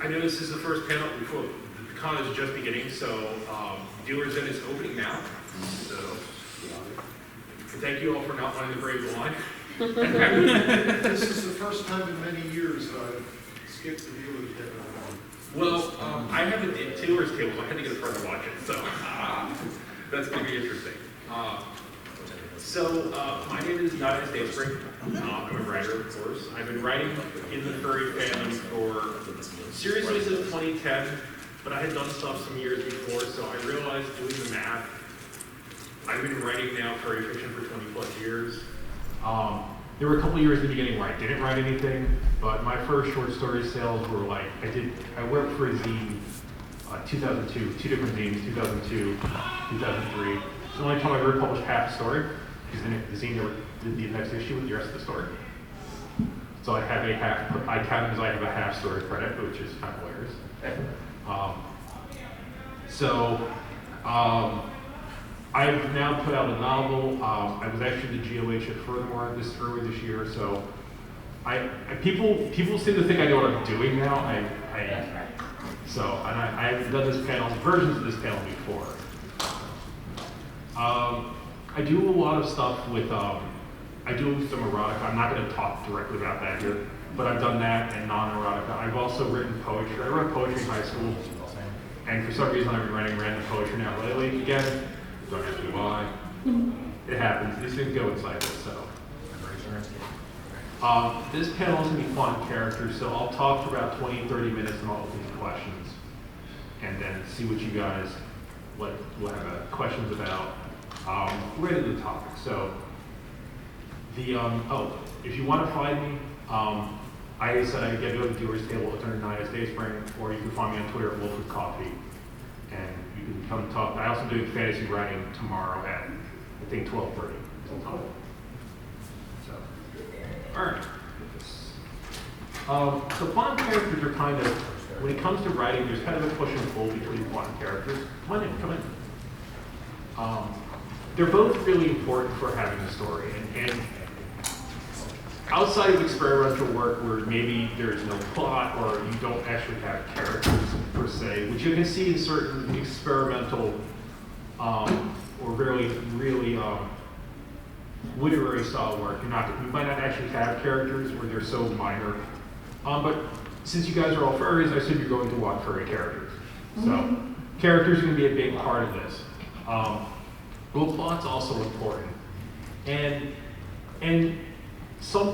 I know this is the first panel before the con is just beginning, so Dealers In is opening now. So thank you all for not wanting to brave the line. This is the first time in many years I've skipped the dealer's table. Well, I have a Dealer's table, so I had to get a friend to watch it, so that's going to be interesting. My name is Nada Dayspring. I'm a writer, of course. I've been writing in the furry fandom for seriously since 2010, but I had done stuff some years before, so I realized doing the math, I've been writing now furry fiction for 20 plus years. There were a couple years in the beginning where I didn't write anything, but my first short story sales were like, I worked for a zine, 2002, two different zines, 2002, 2003. It's the only time I ever published half a story, because then the zine never did the next issue with the rest of the story. So I have I count it as I have a half story credit, which is kind of hilarious. I've now put out a novel. I was actually the GOH at Furthermore earlier this year, so people seem to think I know what I'm doing now. I've done this panel, versions of this panel before. I do a lot of stuff with, I do some erotica. I'm not going to talk directly about that here, but I've done that and non-erotica. I've also written poetry. I wrote poetry in high school, and for some reason I've been writing random poetry now lately again. Don't ask me why. It happens. These things go in cycles, so. This panel is going to be fun characters, so I'll talk for about 20, 30 minutes and I'll open to questions. And then see what you guys will have questions about. Right at the topic. So, if you want to find me, I said I get to go to the Dealer's Table at 9 Dayspring, or you can find me on Twitter at Wolf with Coffee. And you can come talk. I also do fantasy writing tomorrow at, I think, 12:30. So, all right. So fun characters are kind of, when it comes to writing, there's kind of a push and pull between fun characters. Come in. They're both really important for having a story. And outside of experimental work where maybe there's no plot or you don't actually have characters per se, which you can see in certain experimental or really literary style work, you might not actually have characters where they're so minor. But since you guys are all furries, I assume you're going to want furry characters. So characters are going to be a big part of this. Well, plot's also important. And some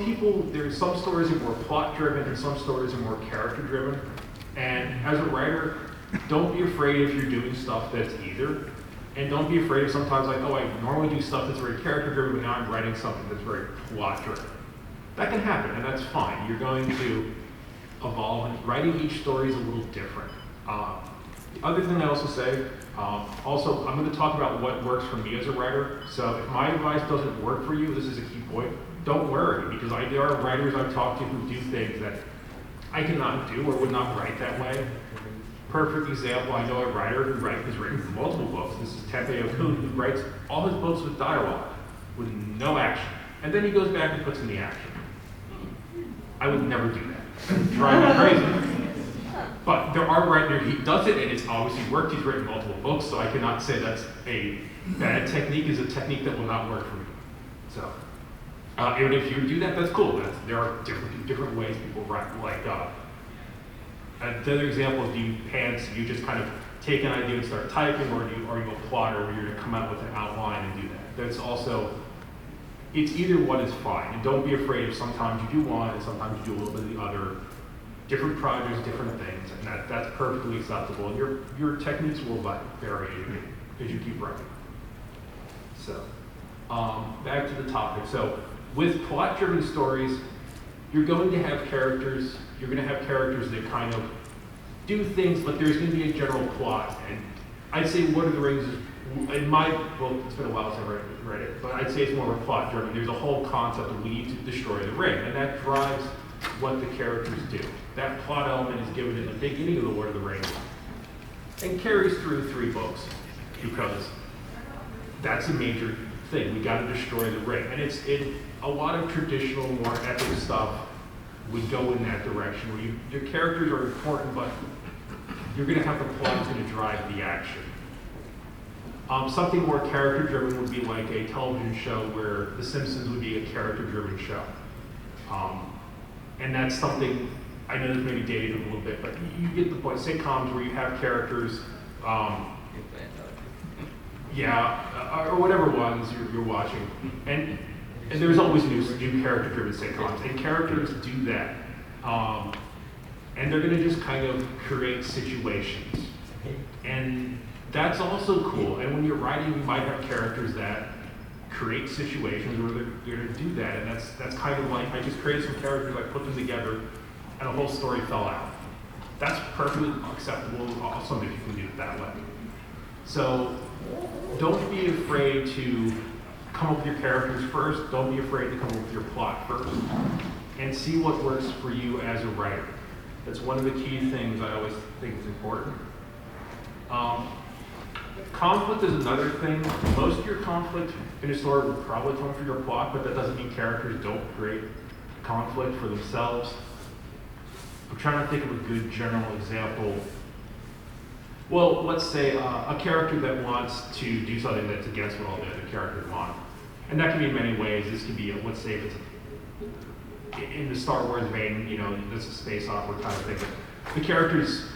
stories are more plot driven and some stories are more character driven. And as a writer, don't be afraid if you're doing stuff that's either. And don't be afraid of sometimes like, I normally do stuff that's very character driven, but now I'm writing something that's very plot driven. That can happen, and that's fine. You're going to evolve, and writing each story is a little different. The other thing I also say, I'm going to talk about what works for me as a writer. So if my advice doesn't work for you, this is a key point, don't worry, because there are writers I've talked to who do things that I cannot do or would not write that way. Perfect example, I know a writer who has written multiple books. This is Tepe Okun, who writes all his books with dialogue, with no action. And then he goes back and puts in the action. I would never do that. That would drive me crazy. But there are writers, he does it and it's obviously worked. He's written multiple books, so I cannot say that's a bad technique. It's a technique that will not work for me. So, even if you do that, that's cool. There are different ways people write. Like, the other example is, do you just kind of take an idea and start typing, or are you a plotter where you're going to come out with an outline and do that? That's also, it's either one is fine. And don't be afraid if sometimes you do one and sometimes you do a little bit of the other. Different projects, different things, and that's perfectly acceptable. And your techniques will vary as you keep writing. So, back to the topic. So, with plot-driven stories, you're going to have characters. You're going to have characters that kind of do things, but there's going to be a general plot. And I'd say Lord of the Rings is, it's been a while since I read it, but I'd say it's more of a plot-driven. There's a whole concept of we need to destroy the ring, and that drives what the characters do. That plot element is given in the beginning of the Lord of the Rings and carries through 3 books because that's a major thing. We got to destroy the ring. And it's in a lot of traditional, more epic stuff. would go in that direction, where your characters are important, but you're going to have the plot that's going to drive the action. Something more character-driven would be like a television show where The Simpsons would be a character-driven show. And that's something, I know this may be dated a little bit, but you get the point. Sitcoms where you have characters, or whatever ones you're watching. And there's always new character-driven sitcoms, and characters do that. And they're gonna just kind of create situations. And that's also cool. And when you're writing, you might have characters that create situations where they're gonna do that. And that's kind of like, I just created some characters, I put them together, and a whole story fell out. That's perfectly acceptable, awesome if you can do it that way. So don't be afraid to come up with your characters first. Don't be afraid to come up with your plot first. And see what works for you as a writer. That's one of the key things I always think is important. Conflict is another thing. Most of your conflict in a story will probably come from your plot, but that doesn't mean characters don't create conflict for themselves. I'm trying to think of a good general example. Well, let's say a character that wants to do something that's against what all the other characters want. And that can be in many ways. This can be, let's say if it's in the Star Wars vein, this is a space opera kind of thing. But the characters,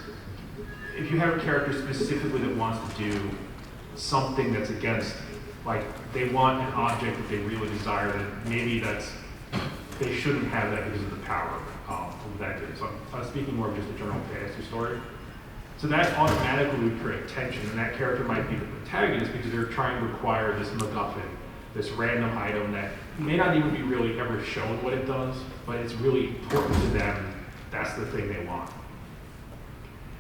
if you have a character specifically that wants to do something that's against, like they want an object that they really desire, that maybe they shouldn't have that because of the power of that good. So I'm speaking more of just a general fantasy story. So that automatically would create tension, and that character might be the protagonist because they're trying to acquire this MacGuffin, this random item that may not even be really ever shown what it does, but it's really important to them. That's the thing they want.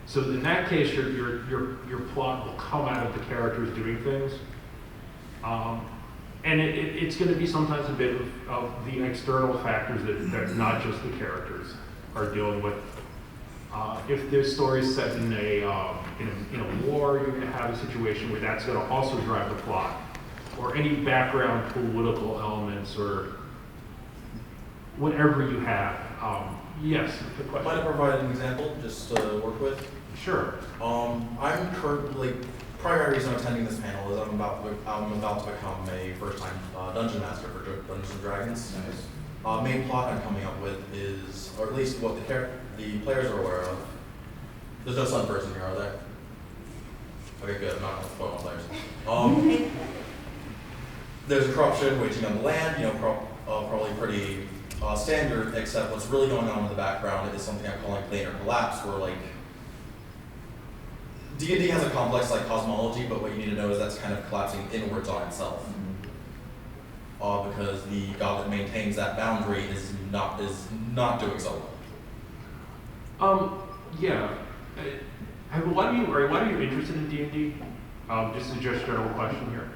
So in that case, your plot will come out of the characters doing things, and it's going to be sometimes a bit of the external factors that not just the characters are dealing with. If this story is set in a war, you're going to have a situation where that's going to also drive the plot, or any background political elements, or whatever you have. Yes, the question. Might I provide an example just to work with? Sure. I'm currently, primary reason I'm attending this panel is I'm about to become a first-time dungeon master for Dungeons and Dragons. Nice. Main plot I'm coming up with is, or at least what the players are aware of. There's no sun person here, are there? Okay, good. I'm not going to spoil my players. There's a corruption waging on the land. Probably pretty standard. Except what's really going on in the background is something I'm calling planar collapse, where like D&D has a complex like cosmology, but what you need to know is that's kind of collapsing inwards on itself. Because the god that maintains that boundary is not doing so well. Yeah. Are a lot of you interested in D&D? Just a general question here.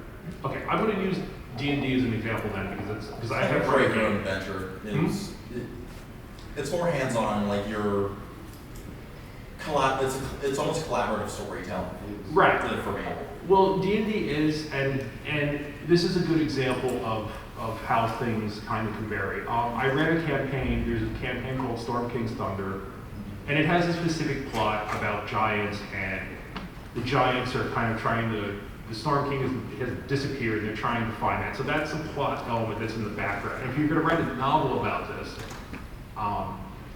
Okay, I'm going to use D&D as an example then, because I have Create your own adventure. It's more hands-on, like you're it's almost collaborative storytelling. Right. For me. Well, D&D is, and this is a good example of how things kind of can vary. I ran a campaign. There's a campaign called Storm King's Thunder, and it has a specific plot about giants, and the giants are kind of trying to. The Storm King has disappeared, and they're trying to find that. So that's a plot element that's in the background. And if you're going to write a novel about this,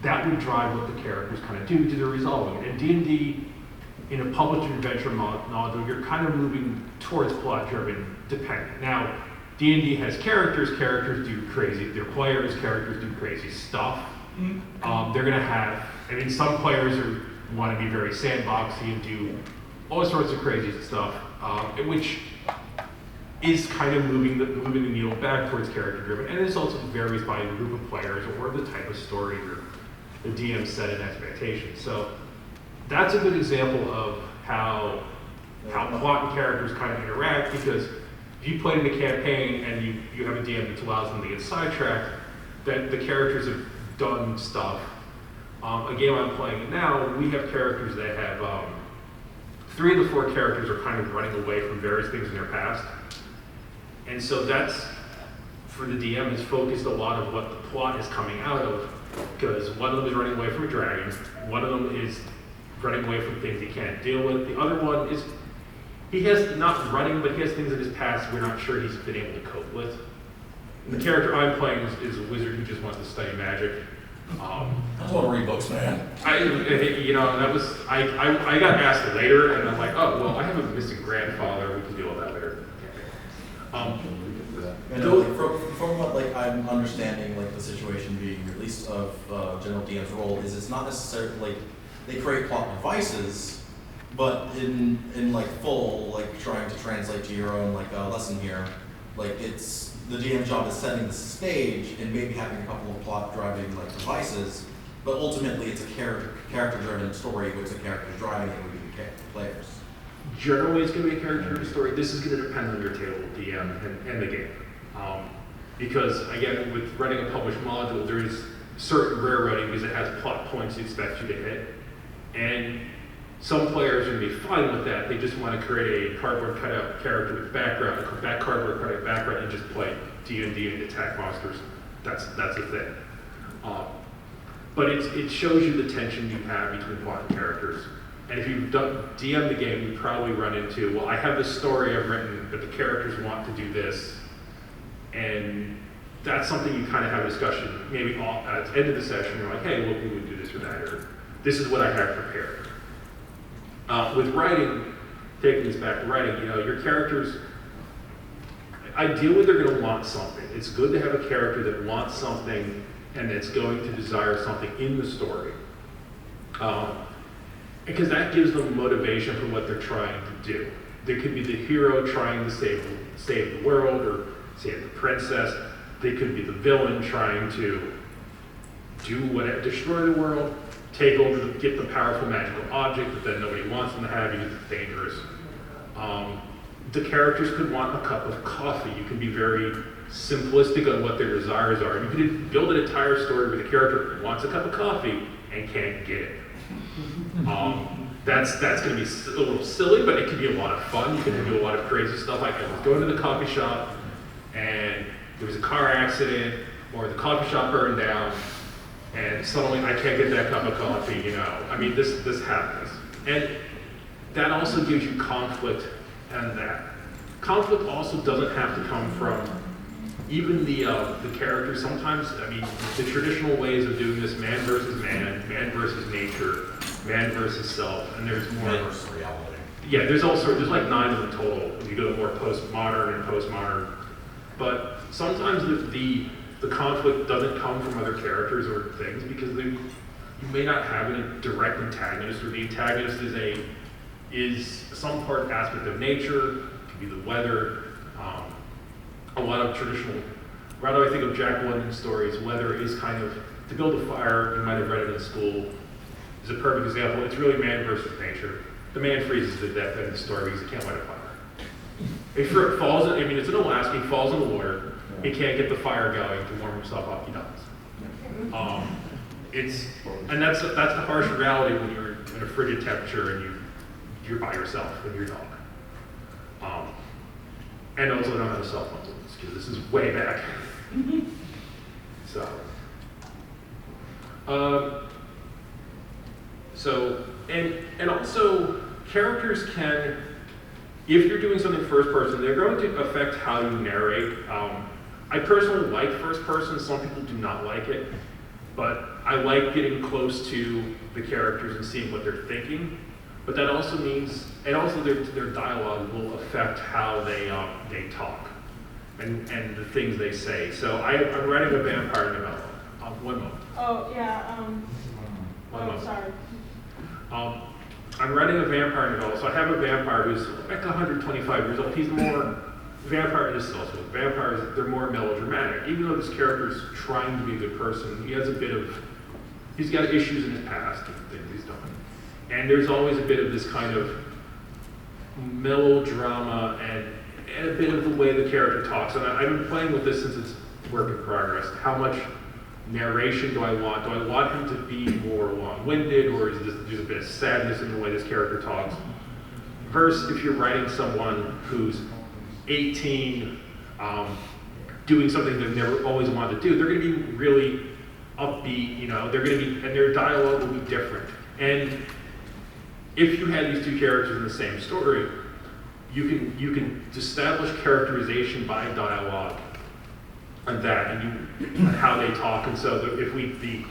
that would drive what the characters kind of do because they're resolving it. And D&D, in a published adventure module, you're kind of moving towards plot-driven dependent. Now, D&D has characters. Characters do crazy. Their players, characters do crazy stuff. They're going to have. Some players want to be very sandboxy and do all sorts of crazy stuff, which is kind of moving the needle back towards character-driven. And this also varies by the group of players or the type of story or the DM set an expectation. So that's a good example of how plot and characters kind of interact, because if you play in the campaign and you have a DM that allows them to get sidetracked, that the characters have done stuff. A game I'm playing now, we have characters that have 3 of the 4 characters are kind of running away from various things in their past. And so that's for the DM has focused a lot of what the plot is coming out of, because one of them is running away from a dragon, one of them is running away from things he can't deal with, the other one is, he has, not running, but he has things in his past we're not sure he's been able to cope with. The character I'm playing is a wizard who just wants to study magic. I just want to read books, man. I got asked later, and I'm like, oh, well, I have a missing grandfather, we can deal with that later. And like, from what like I'm understanding, like the situation being, at least of General DM's role, is it's not necessarily like they create plot devices, but in like full, like trying to translate to your own like lesson here, like it's the DM's job is setting the stage and maybe having a couple of plot driving like devices, but ultimately it's a character driven story, which the character driving it would be the players. Generally, it's going to be a character-driven story. This is going to depend on your table, DM, and the game. Because, again, with running a published module, there is certain railroading because it has plot points it expects you to hit. And some players are going to be fine with that. They just want to create a cardboard cutout character with background, that cardboard cutout background, and just play D&D and attack monsters. That's a thing. But it shows you the tension you have between plot and characters. And if you've DM the game, you probably run into, well, I have this story I've written, but the characters want to do this. And that's something you kind of have a discussion, maybe at the end of the session, you're like, hey, well, we would do this or that, or this is what I have prepared. With writing, taking this back to writing, your characters, ideally they're going to want something. It's good to have a character that wants something and that's going to desire something in the story. Because that gives them motivation for what they're trying to do. They could be the hero trying to save the world or save the princess. They could be the villain trying to destroy the world, take over, get the powerful magical object that then nobody wants them to have because it's dangerous. The characters could want a cup of coffee. You can be very simplistic on what their desires are. You could build an entire story with a character who wants a cup of coffee and can't get it. That's going to be a little silly, but it can be a lot of fun. You can do a lot of crazy stuff. Like I was going to the coffee shop, and there was a car accident, or the coffee shop burned down, and suddenly I can't get that cup of coffee. I mean, this happens, and that also gives you conflict. And that conflict also doesn't have to come from even the characters. Sometimes, I mean, the traditional ways of doing this, man versus nature, man versus self, and there's more. Man versus reality. Yeah, there's like 9 of them total. When you go to more postmodern. But sometimes the conflict doesn't come from other characters or things because you may not have a direct antagonist, or the antagonist is some aspect of nature. It could be the weather. A lot of traditional, rather I think of Jack London stories, weather is kind of, to build a fire, you might have read it in school, is a perfect example. It's really man versus nature. The man freezes to death in the story because he can't light a fire. If it falls, it's in Alaska, he falls in the water, he can't get the fire going to warm himself up, he dies. And that's the harsh reality when you're in a frigid temperature and you're by yourself with your dog. And also I don't have a cell phone, because this is way back. And also characters can, if you're doing something first person, they're going to affect how you narrate. I personally like first person, some people do not like it, but I like getting close to the characters and seeing what they're thinking. But that also means, and also their dialogue will affect how they talk and the things they say. So I'm writing a vampire novella. One moment. Oh, yeah. One moment. Sorry. I'm writing a vampire novella, so I have a vampire who's like 125 years old. He's more, this is also, vampires, they're more melodramatic. Even though this character is trying to be a good person, he's got issues in his past and things he's done. And there's always a bit of this kind of melodrama and a bit of the way the character talks. And I've been playing with this since it's work in progress. How much narration do I want? Do I want him to be more long-winded, or is there's a bit of sadness in the way this character talks? Versus if you're writing someone who's 18, doing something they've never always wanted to do. They're going to be really upbeat, they're going to be, and their dialogue will be different. And if you had these two characters in the same story, you can establish characterization by dialogue on that and how they talk. And so if the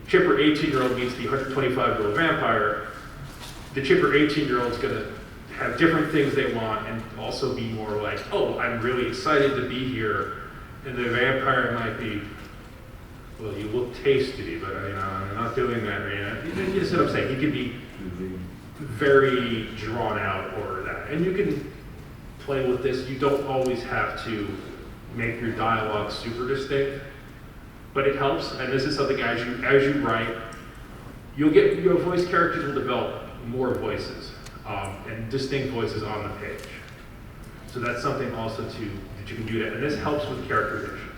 chipper 18-year-old meets the 125-year-old vampire, the chipper 18-year-old's going to have different things they want and also be more like, oh, I'm really excited to be here. And the vampire might be, well, you look tasty, but I'm not doing that right now. You see what I'm saying? He could be very drawn out or that. And you can play with this. You don't always have to make your dialogue super distinct, but it helps. And this is something as you write, your voice characters will develop more voices and distinct voices on the page. So that's something also that you can do that. And this helps with characterization.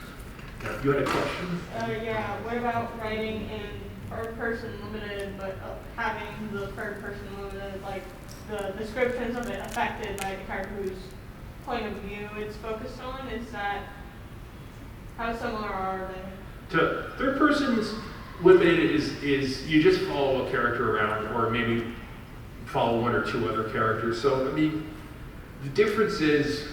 Now, you had a question? Yeah. What about writing in third person limited, but having the third person limited, like the descriptions of it affected by the character whose point of view it's focused on? Is that, how similar are they? To third person's limited is you just follow a character around, or maybe follow one or two other characters. So I mean, the difference is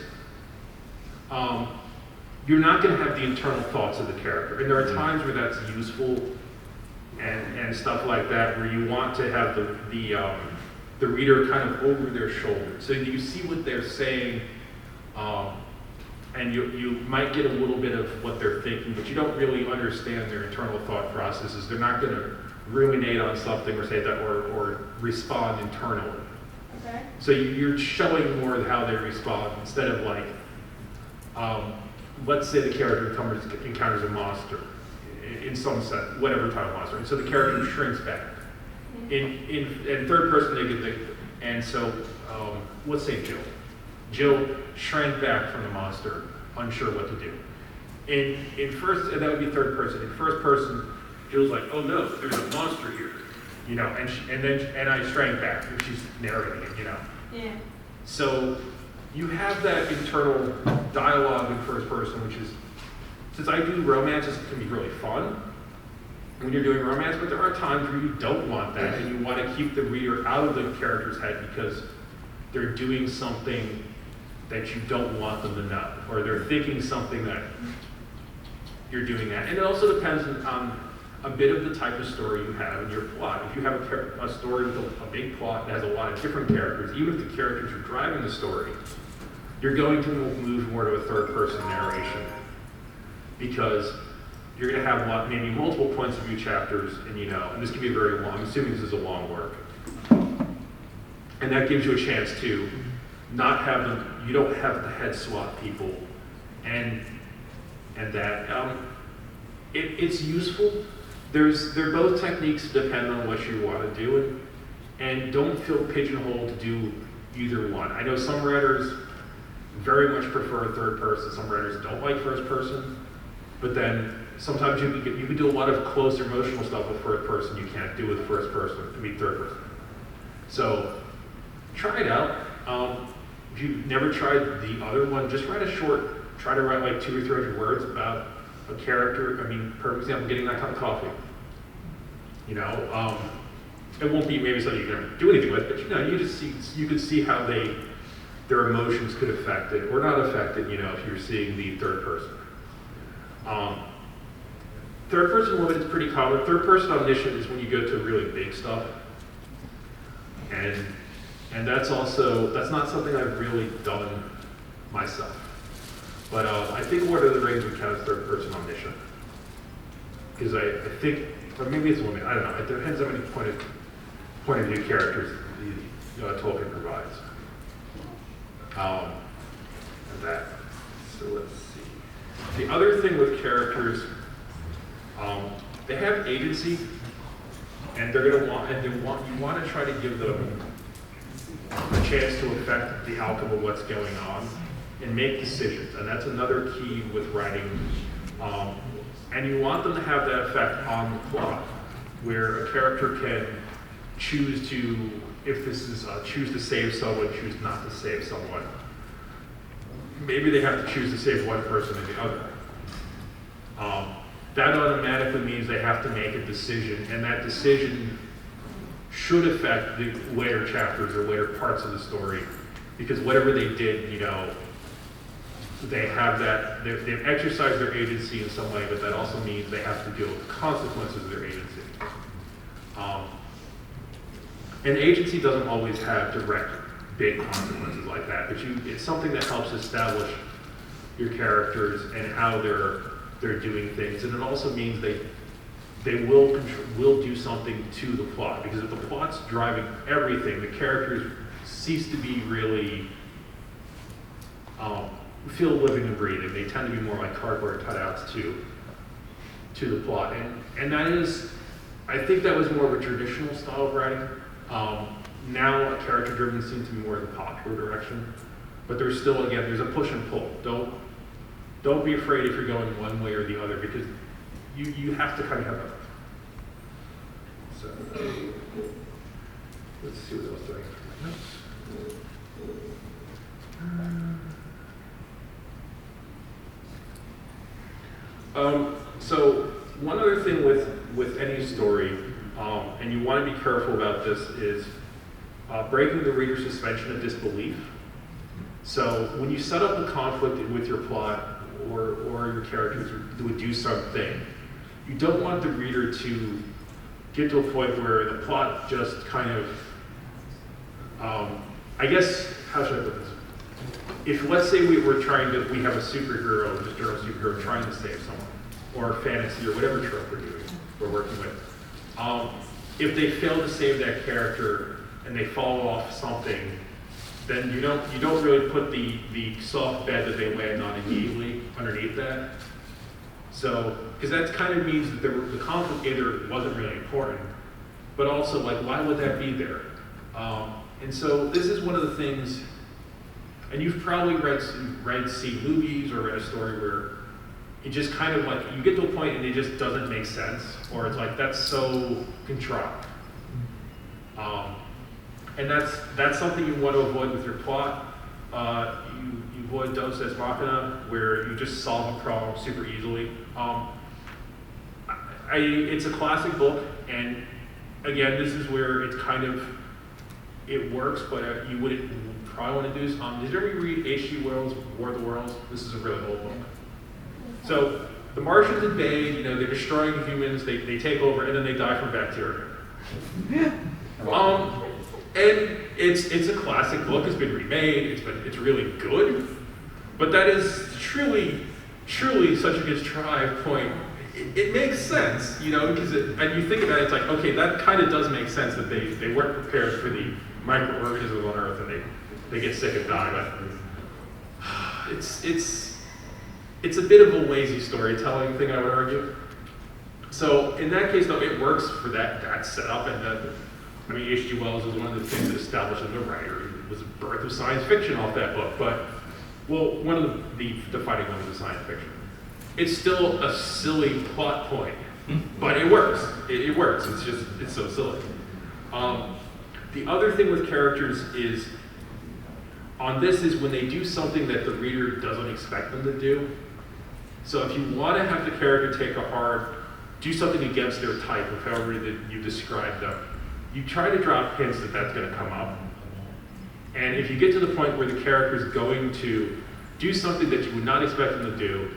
you're not going to have the internal thoughts of the character, and there are times where that's useful and stuff like that, where you want to have the reader kind of over their shoulder, so you see what they're saying, and you might get a little bit of what they're thinking, but you don't really understand their internal thought processes. They're not going to ruminate on something or say that or respond internally. Okay. So you're showing more of how they respond instead of like, let's say the character encounters a monster in some set, whatever type of monster, and so the character shrinks back. In third person, they get the, and so let's say Jill. Jill shrank back from the monster, unsure what to do. In first, and that would be third person. In first person, Jill's like, oh no, there's a monster here, and I shrank back, and she's narrating it, Yeah. So you have that internal dialogue in first person, which is, since I do romances, it can be really fun when you're doing romance, but there are times where you don't want that, and you want to keep the reader out of the character's head because they're doing something that you don't want them to know, or they're thinking something that you're doing that. And it also depends on a bit of the type of story you have in your plot. If you have a story with a big plot that has a lot of different characters, even if the characters are driving the story, you're going to move more to a third-person narration because you're going to have maybe multiple points of view chapters, and this can be very long. I'm assuming this is a long work, and that gives you a chance to not have them. You don't have to head swap people, and that it's useful. They're both techniques depend on what you want to do, and don't feel pigeonholed to do either one. I know some writers very much prefer third person. Some writers don't like first person, but then sometimes you can do a lot of close emotional stuff with first person you can't do with third person. So try it out. If you've never tried the other one, just write a short, try to write like 200 or 300 words about a character. I mean, for example, getting that cup of coffee. It won't be maybe something you can ever do anything with, but you can see how their emotions could affect it or not affect it, if you're seeing the third person. Third person limited is pretty common. Third person omniscient is when you go to really big stuff. And that's not something I've really done myself. But I think Lord of the Rings would count as third person omniscient. Because I think, or maybe it's limited, I don't know. It depends how many point of view characters Tolkien provides. So let's see. The other thing with characters, they have agency, and you want to try to give them a chance to affect the outcome of what's going on and make decisions. And that's another key with writing. And you want them to have that effect on the plot, where a character can choose to, if this is choose to save someone, choose not to save someone. Maybe they have to choose to save one person or the other. That automatically means they have to make a decision, and that decision should affect the later chapters or later parts of the story, because whatever they did, you know, they have that, they've exercised their agency in some way, but that also means they have to deal with the consequences of their agency. And agency doesn't always have direct, big consequences like that, but it's something that helps establish your characters and how they're doing things, and it also means they will do something to the plot, because if the plot's driving everything, the characters cease to be really feel living and breathing. They tend to be more like cardboard cutouts to the plot, and that is, I think that was more of a traditional style of writing. Now character-driven seems to be more the popular direction, but there's still, again, there's a push and pull. Don't be afraid if you're going one way or the other, because you have to kind of have a. So let's see what else do I have. So one other thing with any story, and you want to be careful about this, is breaking the reader's suspension of disbelief. So when you set up a conflict with your plot or your characters would do something, you don't want the reader to get to a point where the plot just kind of, I guess, how should I put this? If, let's say we have a superhero, just general superhero trying to save someone, or fantasy, or whatever trope we're working with. If they fail to save that character and they fall off something, then you don't really put the soft bed that they land on immediately underneath that. So, because that kind of means that the conflict either wasn't really important, but also, like, why would that be there? And so this is one of the things, and you've probably seen movies or read a story where it just kind of like, you get to a point and it just doesn't make sense, or it's like, that's so contrived. And that's something you want to avoid with your plot. You avoid Deus Ex Machina, where you just solve a problem super easily. It's a classic book, and again, this is where it's kind of, it works, but you wouldn't probably want to do this. Did you ever read H.G. Wells' War of the Worlds? This is a really old book. So the Martians invade, they're destroying humans, they take over, and then they die from bacteria. And it's a classic book, it's been remade, it's really good, but that is truly such a contrived point. It makes sense, because and you think about it, it's like, okay, that kind of does make sense that they weren't prepared for the microorganisms on Earth and they get sick and die, but it's a bit of a lazy storytelling thing, I would argue. So in that case, though, it works for that setup, and H.G. Wells is one of the things that established as a writer. It was a birth of science fiction off that book, but, well, one of the defining elements of science fiction. It's still a silly plot point, but it works. It works, it's so silly. The other thing with characters is when they do something that the reader doesn't expect them to do. So if you want to have the character do something against their type, of however you describe them, you try to drop hints that that's going to come up. And if you get to the point where the character is going to do something that you would not expect them to do,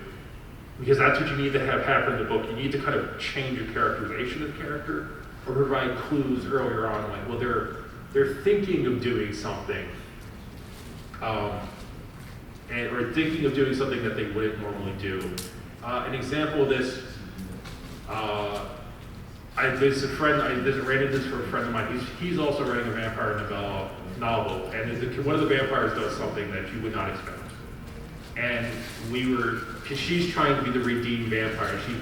because that's what you need to have happen in the book, you need to kind of change your characterization of the character, or provide clues earlier on, like, well, they're thinking of doing something, or thinking of doing something that they wouldn't normally do. An example of this, I ran into this for a friend of mine. He's also writing a vampire novel, and one of the vampires does something that you would not expect. And because she's trying to be the redeemed vampire, she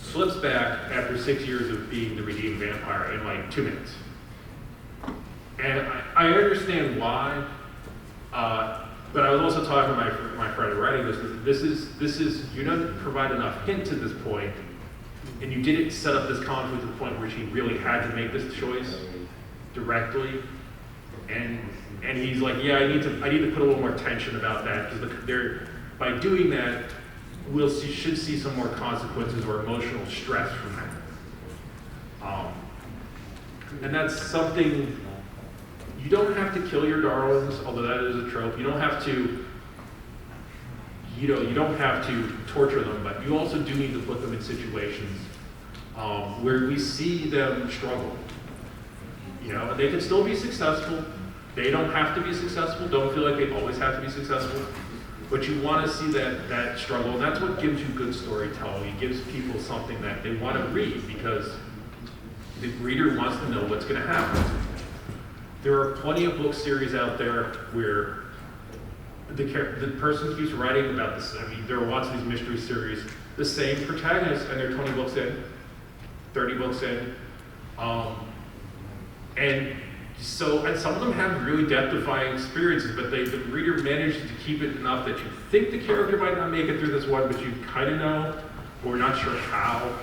slips back after 6 years of being the redeemed vampire in like 2 minutes. And I understand why, but I was also talking to my friend writing this is you don't provide enough hint to this point, and you didn't set up this conflict to the point where she really had to make this choice directly. And he's like, yeah, I need to put a little more tension about that, because by doing that, should see some more consequences or emotional stress from that. And that's something, you don't have to kill your darlings, although that is a trope. You don't have to, you don't have to torture them, but you also do need to put them in situations where we see them struggle. And they can still be successful. They don't have to be successful. Don't feel like they always have to be successful. But you want to see that struggle, and that's what gives you good storytelling. It gives people something that they want to read, because the reader wants to know what's going to happen. There are plenty of book series out there where the person keeps writing about this. I mean, there are lots of these mystery series, the same protagonist, and they're 20 books in, 30 books in. And some of them have really death-defying experiences, but the reader manages to keep it enough that you think the character might not make it through this one, but you kind of know, or not sure how.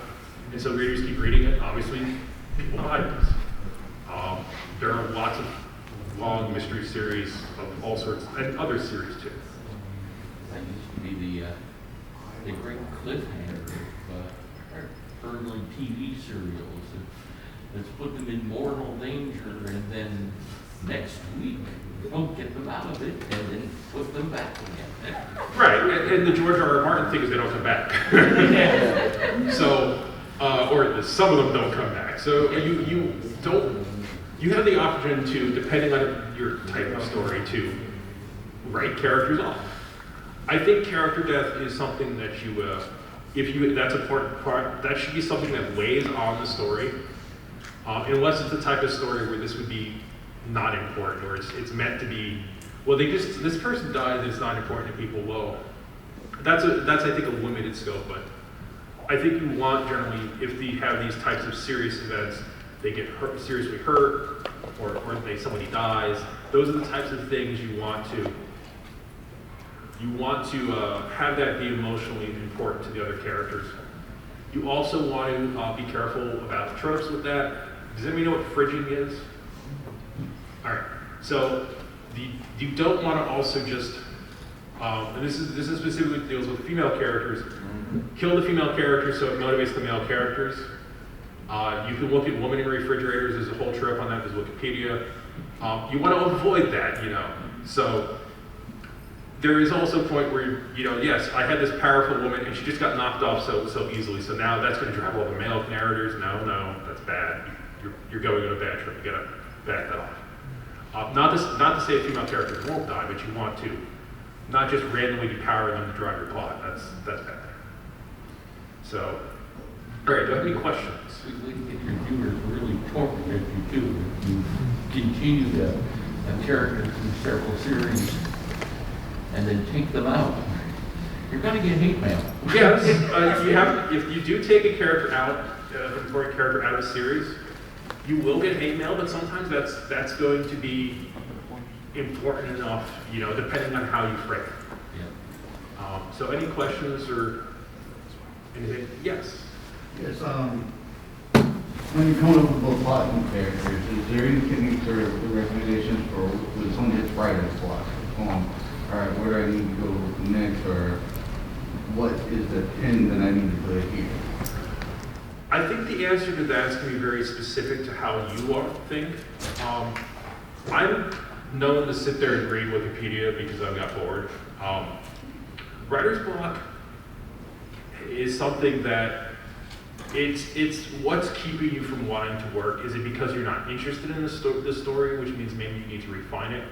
And so readers keep reading it. Obviously, people buy this. There are lots of long mystery series of all sorts, and other series too. That used to be the great cliffhanger of early TV serials. Let's put them in mortal danger, and then next week, don't get them out of it, and then put them back again. Right, and the George R.R. Martin thing is they don't come back. So, or some of them don't come back. So you have the option to, depending on your type of story, to write characters off. I think character death is something that that's an important part, that should be something that weighs on the story. Unless it's the type of story where this would be not important, or it's meant to be, well, this person died, it's not important to people. Well, that's I think a limited scope, but I think you want generally, if you have these types of serious events, they get seriously hurt, or somebody dies. Those are the types of things you want to have that be emotionally important to the other characters. You also want to be careful about tropes with that. Does anybody know what fridging is? All right. So you don't want to also just, and this is specifically deals with female characters. Kill the female characters so it motivates the male characters. You can look at women in refrigerators. There's a whole trope on that. There's Wikipedia. You want to avoid that, So there is also a point where, yes, I had this powerful woman and she just got knocked off so easily. So now that's going to drive all the male narrators. No, that's bad. You're going on a bad trip. You got to back that off. Not to say a female character won't die, but you want to not just randomly depower them to drive your plot. That's bad. So, all right. Do you have any questions? If your viewers really torture if you do, you continue a character through several series and then take them out, you're going to get hate mail. Yes, if you do take a character out, an important character out of a series, you will get hate mail, but sometimes that's going to be important enough, depending on how you frame it. Yeah. So any questions or anything? Yes. Yes, when you come up with both plot and characters, is there any techniques or recommendations for when someone hits writer's block? All right, where do I need to go next, or what is the pin that I need to put here? I think the answer to that is going to be very specific to how you think. I'm known to sit there and read Wikipedia because I got bored. Writer's block is something that it's what's keeping you from wanting to work. Is it because you're not interested in the story, which means maybe you need to refine it?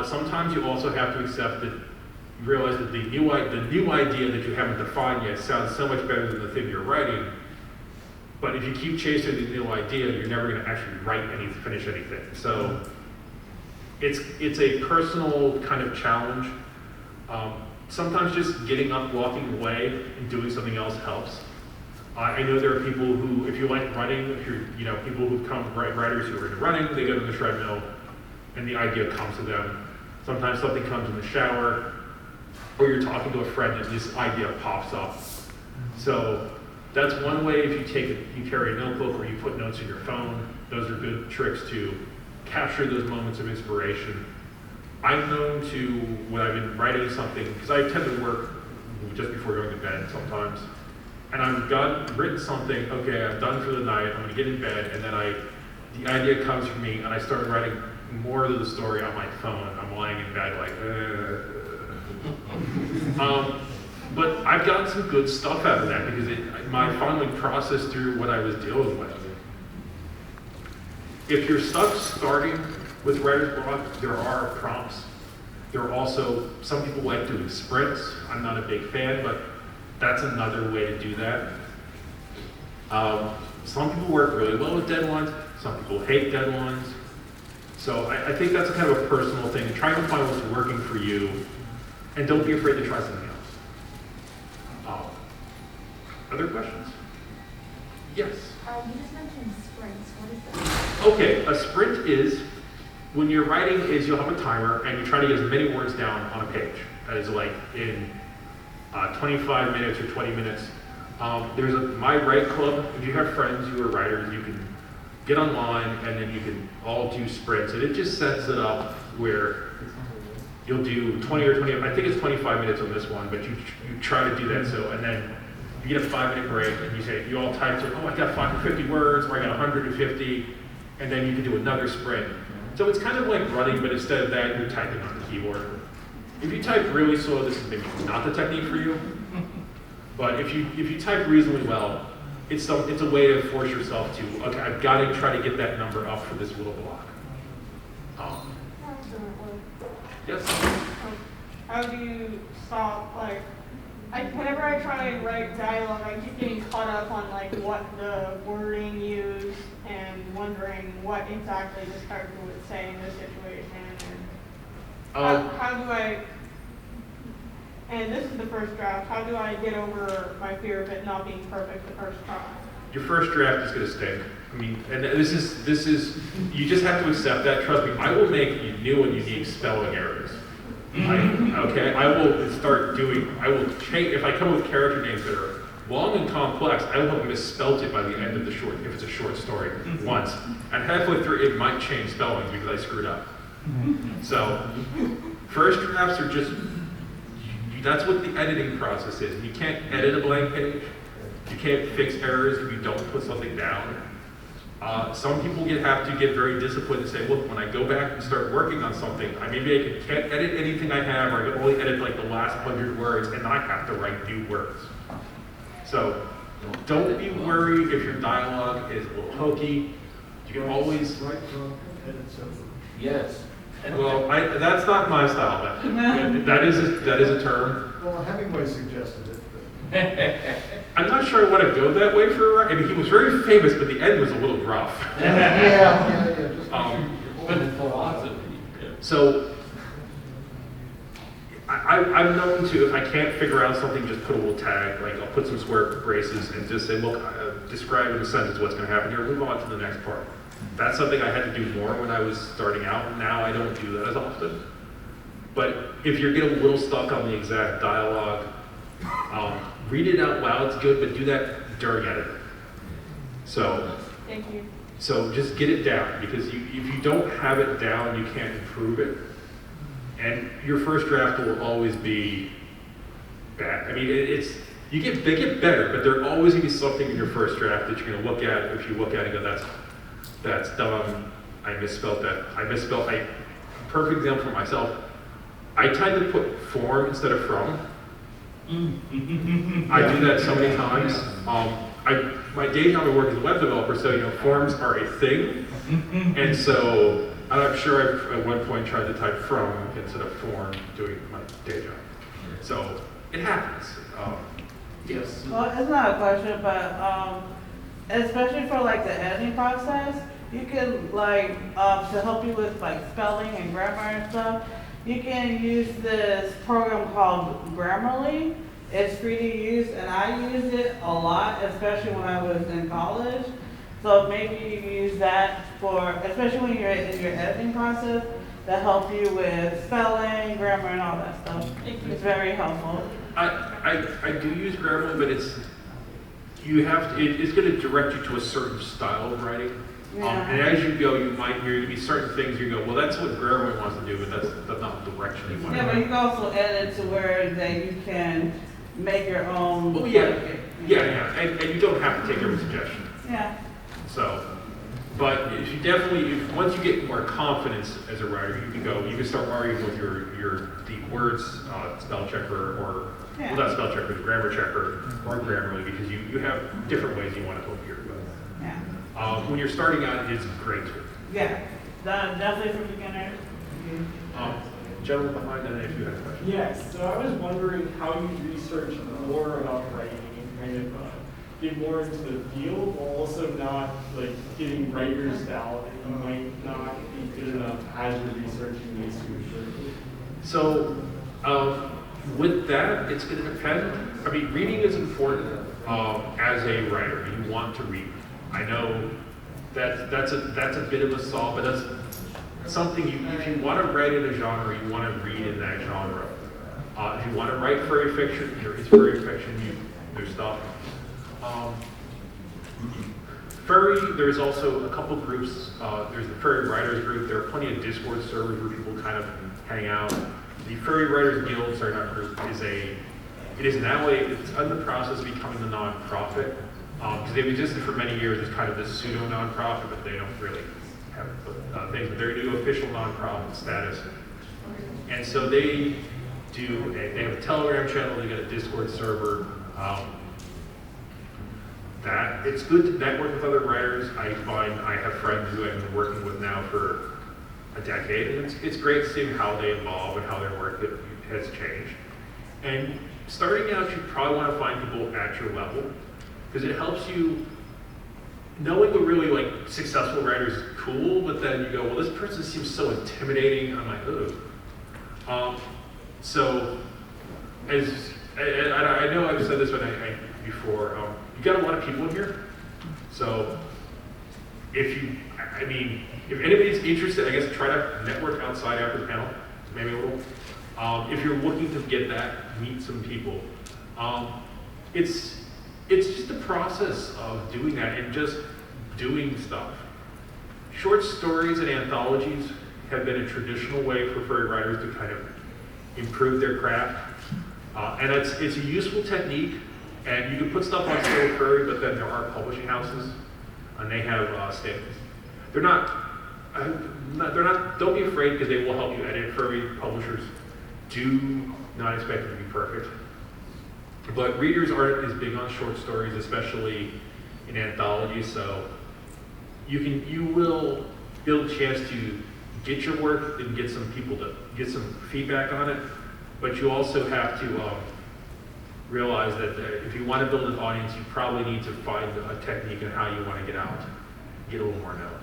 Sometimes you also have to accept that you realize that the new idea that you haven't defined yet sounds so much better than the thing you're writing. But if you keep chasing the new idea, you're never going to actually finish anything. So it's a personal kind of challenge. Sometimes just getting up, walking away, and doing something else helps. I know there are people who, if you like running, people who writers who are into running, they go to the treadmill, and the idea comes to them. Sometimes something comes in the shower, or you're talking to a friend and this idea pops up. So that's one way. If you carry a notebook or you put notes in your phone, those are good tricks to capture those moments of inspiration. I'm known to, when I've been writing something, because I tend to work just before going to bed sometimes. And I've written something, okay, I'm done for the night, I'm gonna get in bed, and then the idea comes from me, and I start writing more of the story on my phone. I'm lying in bed like, but I've gotten some good stuff out of that because I finally processed through what I was dealing with. If you're stuck starting with writer's block, there are prompts. There are also, some people like doing sprints. I'm not a big fan, but that's another way to do that. Some people work really well with deadlines. Some people hate deadlines. So I think that's a kind of a personal thing. Try to find what's working for you, and don't be afraid to try something else. Other questions? Yes? You just mentioned sprints. What is that? Okay, a sprint is, when you're writing, is you'll have a timer and you try to get as many words down on a page as like in 25 minutes or 20 minutes. There's a My Write Club. If you have friends who are writers, you can get online and then you can all do sprints. And it just sets it up where you'll do 20 or 20, I think it's 25 minutes on this one, but you try to do that. So, and then you get a 5-minute break and you say, you all type, so, oh, I got 550 words, or I got 150, and then you can do another sprint. So it's kind of like running, but instead of that, you're typing on the keyboard. If you type really slow, this is maybe not the technique for you. But if you type reasonably well, it's a way to force yourself to, okay, I've got to try to get that number up for this little block. Yes? How do you stop, like, whenever I try and write dialogue, I keep getting caught up on like what the wording used and wondering what exactly this character would say in this situation. And how do I, and this is the first draft, how do I get over my fear of it not being perfect the first try? Your first draft is going to stink. I mean, and this is, you just have to accept that. Trust me, I will make new and unique spelling errors. I will start doing, I will change, if I come up with character names that are long and complex, I will have misspelled it by the end of the short, if it's a short story, once. And halfway through, it might change spellings because I screwed up. So, first drafts are just, that's what the editing process is. You can't edit a blank page. You can't fix errors if you don't put something down. Some people have to get very disciplined and say, look, when I go back and start working on something, maybe I can't edit anything I have, or I can only edit like the last 100 words, and then I have to write new words. So don't be worried if your dialogue is a little hokey. You can always Write from edit over. Yes. well, that's not my style. That is a term. Well, Hemingway suggested it. But I'm not sure I want to go that way for. I mean, he was very famous, but the end was a little rough. yeah. Just But philosophy. So I'm known to, if I can't figure out something, just put a little tag, like I'll put some square braces and just say, look, describe in a sentence what's going to happen here, move on to the next part. That's something I had to do more when I was starting out. Now I don't do that as often. But if you're getting a little stuck on the exact dialogue, read it out loud, it's good, but do that during editing. So, Thank you. so just get it down, because if you don't have it down, you can't improve it. And your first draft will always be bad. I mean, they get better, but there's always gonna be something in your first draft that you're gonna look at. If you look at it and go, that's dumb. I misspelled that. Perfect example for myself. I tend to put form instead of from. I do that so many times. My day job I work as a web developer, so forms are a thing, and so I'm sure I've at one point tried to type from instead of form doing my day job. So it happens. Yes. Well, it's not a question, but especially for like the editing process, you can like to help you with like spelling and grammar and stuff. You can use this program called Grammarly. It's free to use, and I used it a lot, especially when I was in college. So maybe you can use that for, especially when you're in your editing process, to help you with spelling, grammar, and all that stuff. It's very helpful. I do use Grammarly, but it's going to direct you to a certain style of writing. Yeah. And as you go, you're going to be certain things you go, well, that's what Grammarly wants to do, but that's not the direction you want to Yeah, go. but you can also edit to where that you can make your own. Oh, yeah, and you don't have to take every suggestion. Yeah. So, but if you definitely, once you get more confidence as a writer, you can start worrying with your deep words, spell checker, or, well, not spell checker, the grammar checker, or Grammarly, because you have different ways you want to hook your book. Yeah. When you're starting out, it's a great tool. Yeah. Definitely for beginners. Gentleman behind that, if you had a question. Yes, so I was wondering how you research more about writing and kind of get more into the field while also not like getting writer's doubt that you might not be good enough as you're researching these two. So, with that, it's going to depend. I mean, reading is important as a writer. You want to read. I know that's a bit of a solve, but that's something if you want to write in a genre, you want to read in that genre. If you want to write furry fiction, it's furry fiction. There's stuff. Furry, there's also a couple groups. There's the Furry Writers Group. There are plenty of Discord servers where people kind of hang out. The Furry Writers Guild, sorry, not group, it is now it's in the process of becoming a nonprofit. Because they've existed for many years as kind of this pseudo nonprofit, but they don't really have things. But they do official nonprofit status, and so they have a Telegram channel. They got a Discord server. That it's good to network with other writers. I find I have friends who I've been working with now for a decade, and it's great seeing how they evolve and how their work has changed. And starting out, you probably want to find people at your level, because it helps you. Knowing a really like successful writer is cool, but then you go, well, this person seems so intimidating. I'm like, ugh. So, as I know I've said this before, you got a lot of people in here. So, if anybody's interested, I guess try to network outside after the panel, maybe a little. If you're looking to get that, meet some people. It's just a process of doing that and just doing stuff. Short stories and anthologies have been a traditional way for furry writers to kind of improve their craft. And it's a useful technique, and you can put stuff on Still Furry, but then there are publishing houses, and they have standards. Don't be afraid, because they will help you edit. Furry publishers do not expect it to be perfect. But readers aren't as big on short stories, especially in anthologies, so you will build a chance to get your work and get some people to get some feedback on it, but you also have to realize that if you want to build an audience, you probably need to find a technique in how you want to get out, get a little more known.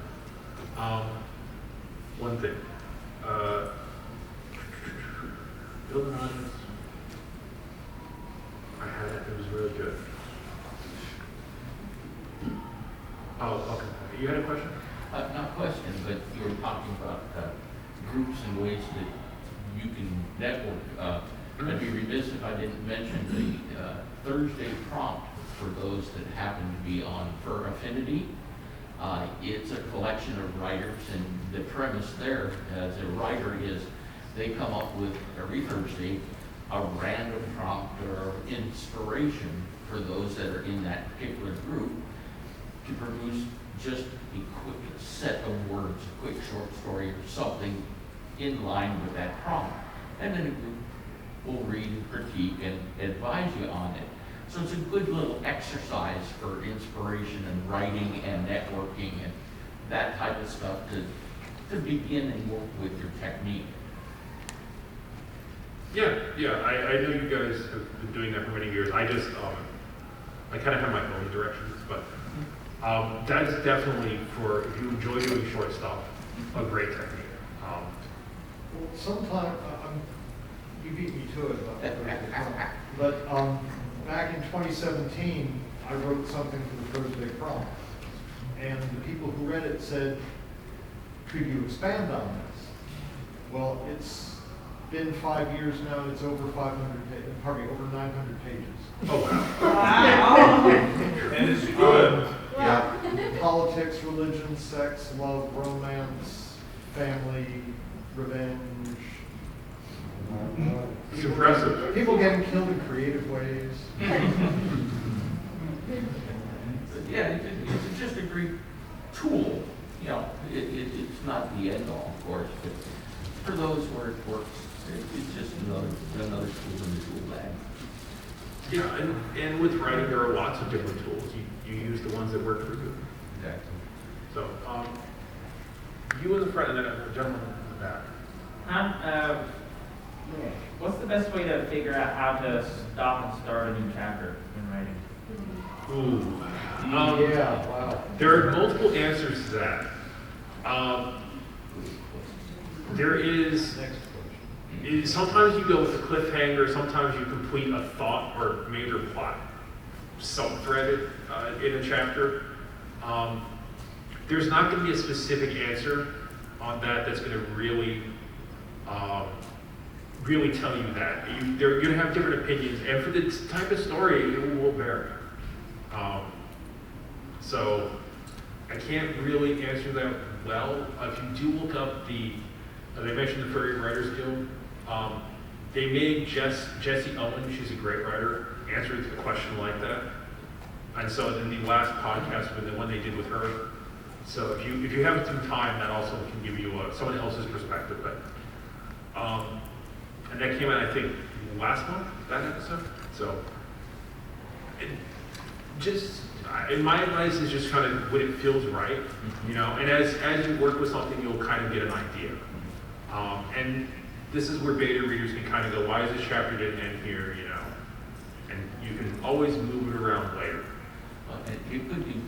One thing, build an audience. I had it. It was really good. Oh, okay. You had a question? Not a question, but you were talking about groups and ways that you can network. I'd be remiss if I didn't mention the Thursday prompt for those that happen to be on Fur Affinity. It's a collection of writers, and the premise there as a writer is they come up with every Thursday a random prompt or inspiration for those that are in that particular group to produce just a quick set of words, a quick short story or something in line with that prompt. And then a group will read and critique and advise you on it. So it's a good little exercise for inspiration and writing and networking and that type of stuff to begin and work with your technique. Yeah, I know you guys have been doing that for many years. I just, I kind of have my own directions, but that's definitely for, if you enjoy doing short stuff, a great technique. Well, sometime, you beat me to it, but back in 2017, I wrote something for the Thursday prompt, and the people who read it said, could you expand on this? Well, it's been 5 years now, and it's over 900 pages. Oh, wow. Wow. And it's good. Yeah. Politics, religion, sex, love, romance, family, revenge, It's impressive. People getting killed in creative ways. Yeah, it's just a great tool. You know, it's not the end all, of course, but for those where it works, it's just another tool in the tool bag. Yeah, and with writing, there are lots of different tools. You use the ones that work for you. Exactly. So, you in the front, and then a gentleman in the back. What's the best way to figure out how to stop and start a new chapter when writing? Ooh. Yeah, wow. There are multiple answers to that. There is, Next question. sometimes you go with a cliffhanger, sometimes you complete a thought or major plot sub-threaded in a chapter. There's not going to be a specific answer on that that's going to really tell you that. You're going to have different opinions, and for the type of story, it will vary. So I can't really answer that well. If you do look up as I mentioned, the Furry Writers Guild, they made Jessie Owen, she's a great writer, answer a question like that. And so in the last podcast, the one they did with her, so if you have some time, that also can give you someone else's perspective. But and that came out, I think, last month, that episode. So and my advice is just kind of when it feels right, you know. And as you work with something, you'll kind of get an idea. And this is where beta readers can kind of go, why is this chapter didn't end here, you know? And you can always move it around later. And it could be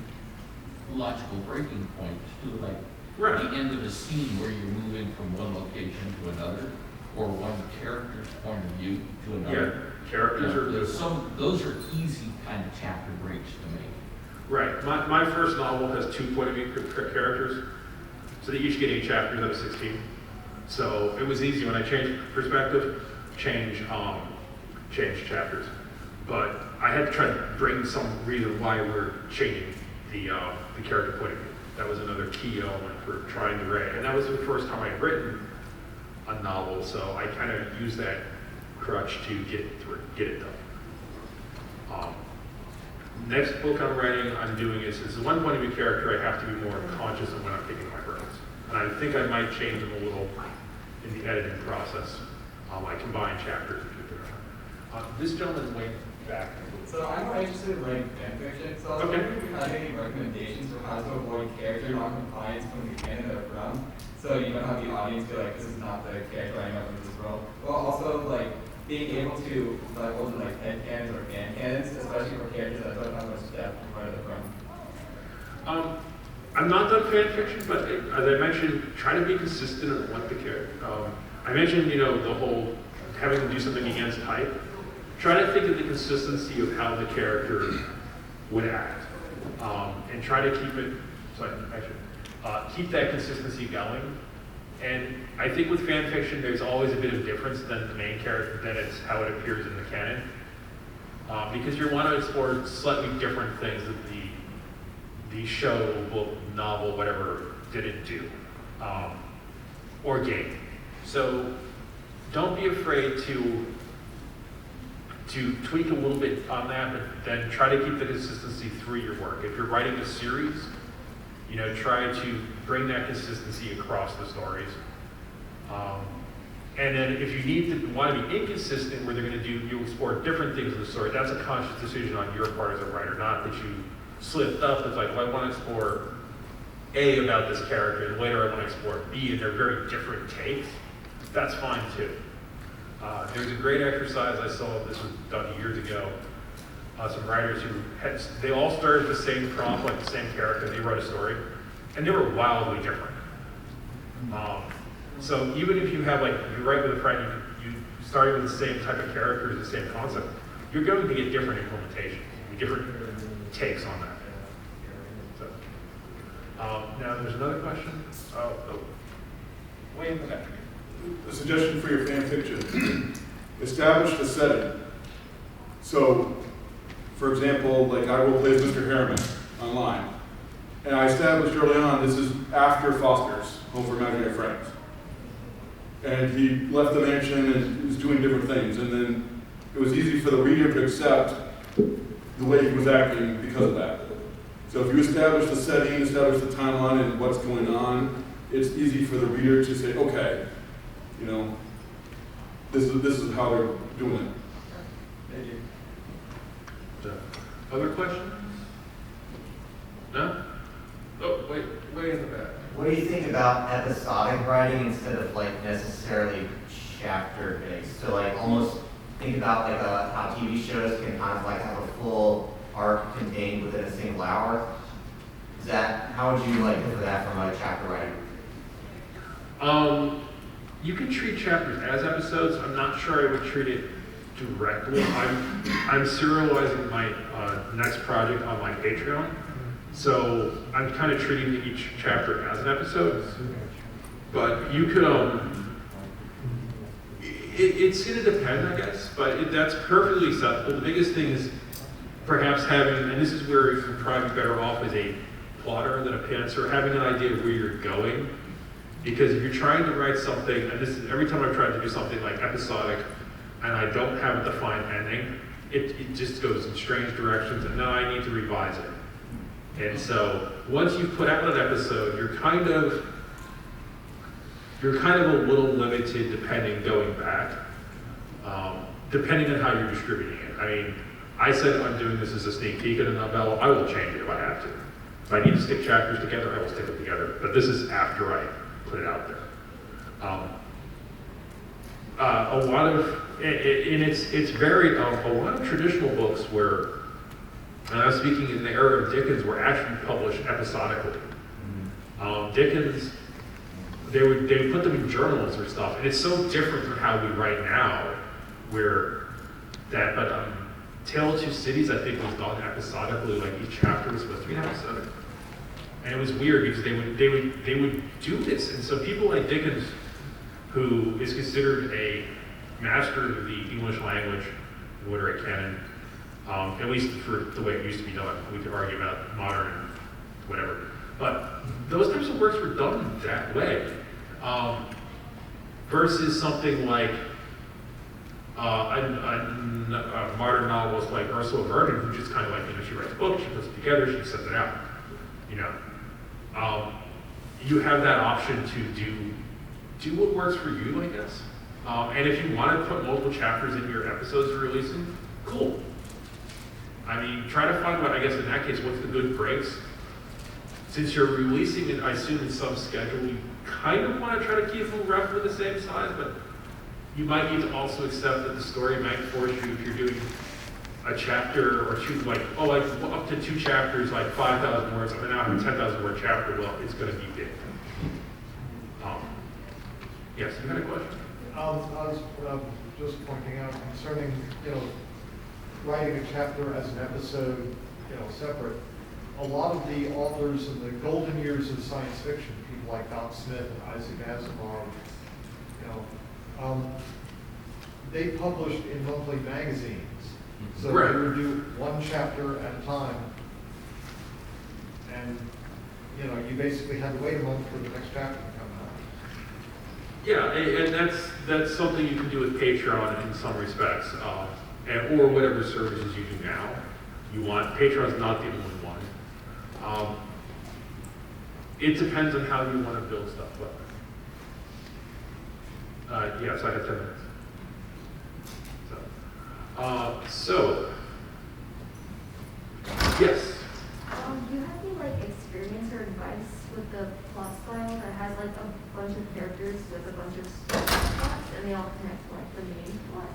logical breaking points too, like Right. the end of a scene where you're moving from one location to another, or one character's point of view to another. Yeah, characters are Those are easy kind of chapter breaks to make. right. My first novel has 2 point of view characters, so they each get 8 chapters out of 16. So it was easy when I changed perspective, change chapters. But I had to try to bring some reason why we're changing the character point of view. That was another key element for trying to write, and that was the first time I'd written a novel. So I kind of used that crutch to get it done. Next book I'm writing, I'm doing is the one point of view character. I have to be more conscious of when I'm picking my words, and I think I might change them a little in the editing process. I combine chapters. This gentleman way back. So I'm more interested in writing fan fiction, so I was wondering if you had any recommendations for how to avoid character non-compliance from the canon they're from, so you don't have the audience feel like this is not the character I know in this world, while also like being able to hold like head canons or fan canons, especially for characters that don't have much depth in where they're from. I'm not done fan fiction, but as I mentioned, try to be consistent on what the character. I mentioned, you know, the whole having to do something against type. Try to think of the consistency of how the character would act, and try to keep it. Keep that consistency going. And I think with fan fiction, there's always a bit of difference than the main character, than it's how it appears in the canon, because you want to explore slightly different things that the show, book, novel, whatever, didn't do, or game. So don't be afraid to tweak a little bit on that, but then try to keep the consistency through your work. If you're writing a series, you know, try to bring that consistency across the stories. And then if you want to be inconsistent, where you explore different things in the story, that's a conscious decision on your part as a writer, not that you slipped up. It's like, well, I want to explore A about this character, and later I want to explore B, and they're very different takes. That's fine too. There's a great exercise I saw, this was done years ago, some writers who they all started with the same prompt, like the same character, and they wrote a story, and they were wildly different. So even if you have, like, you write with a friend, you started with the same type of characters, the same concept, you're going to get different implementations, different takes on that. So, now there's another question. Way in the back. A suggestion for your fan fiction. Establish the setting. So, for example, like I role play as Mr. Harriman online. And I established early on this is after Foster's Home for Imaginary Friends. and he left the mansion and was doing different things, and then it was easy for the reader to accept the way he was acting because of that. So if you establish the setting, establish the timeline and what's going on, it's easy for the reader to say, okay, you know, this is how they're doing it. Thank you. Other questions? No? Oh, wait, way in the back. What do you think about episodic writing instead of like necessarily chapter based? So like almost think about like how TV shows can kind of like have a full arc contained within a single hour. Is that, how would you like differ that from like chapter writing? You can treat chapters as episodes. I'm not sure I would treat it directly. I'm serializing my next project on my Patreon. So I'm kind of treating each chapter as an episode. But you could, it's going to depend, I guess, but that's perfectly acceptable. The biggest thing is perhaps having, and this is where you're probably better off as a plotter than a pantser, having an idea of where you're going. Because if you're trying to write something, and this is every time I've tried to do something like episodic, and I don't have a defined ending, it just goes in strange directions, and then I need to revise it. And so once you've put out an episode, you're kind of a little limited going back, depending on how you're distributing it. I mean, I said I'm doing this as a sneak peek in a novella. I will change it if I have to. If I need to stick chapters together, I will stick them together. But this is after I put it out there. A lot of, and it's varied. A lot of traditional books were, and I was speaking in the era of Dickens, were actually published episodically. Dickens, they would put them in journals or stuff, and it's so different from how we write now, where that. But Tale of Two Cities, I think, was done episodically. Like each chapter was supposed to be an episode. And it was weird because they would do this, and so people like Dickens, who is considered a master of the English language, literary canon, at least for the way it used to be done. We could argue about modern and whatever, but those types of works were done that way, versus something like a modern novelist like Ursula Vernon, who just kind of like, you know, she writes books, she puts it together, she sends it out, you know. You have that option to do what works for you, I guess. And if you want to put multiple chapters in your episodes you're releasing, cool. I mean, try to find what, I guess in that case, what's the good breaks. Since you're releasing it, I assume in some schedule, you kind of want to try to keep them roughly the same size, but you might need to also accept that the story might force you, if you're doing a chapter or two, like up to 2 chapters, like 5,000 words. I mean, now I have a 10,000 word chapter. Well, it's going to be big. Yes, you had a question? I was just pointing out concerning, you know, writing a chapter as an episode, you know, separate. A lot of the authors in the golden years of science fiction, people like Don Smith and Isaac Asimov, you know, they published in monthly magazines. So Right. they would do one chapter at a time, and you know, you basically had to wait a month for the next chapter to come out. Yeah, and that's something you can do with Patreon in some respects, and or whatever services you do now. You want Patreon's not the only one. It depends on how you want to build stuff up. Yes, I have 10 minutes. So, yes. Do you have any like experience or advice with the plot style that has like a bunch of characters with a bunch of plots and they all connect to like the main plot?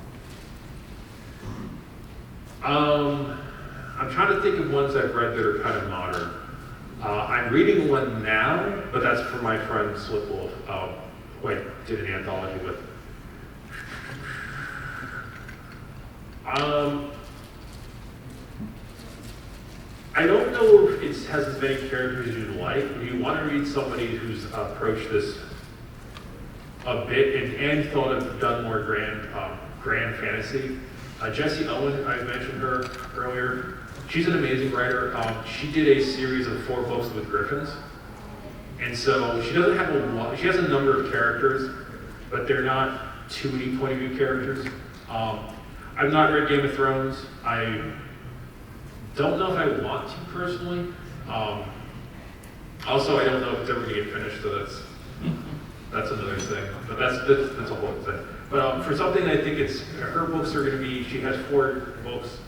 I'm trying to think of ones I've read that are kind of modern. I'm reading one now, but that's for my friend Slipwolf, who I did an anthology with. I don't know if it has as many characters as you'd like. If you want to read somebody who's approached this a bit and thought of done more grand fantasy, Jessie Owen, I mentioned her earlier. She's an amazing writer. She did a series of 4 books with Griffins, and so she doesn't have she has a number of characters, but they're not too many point of view characters. I've not read Game of Thrones. I don't know if I want to personally. Also, I don't know if it's ever going to get finished, so that's another thing. But that's a whole thing. But for something, I think her books are going to be. She has 4 books.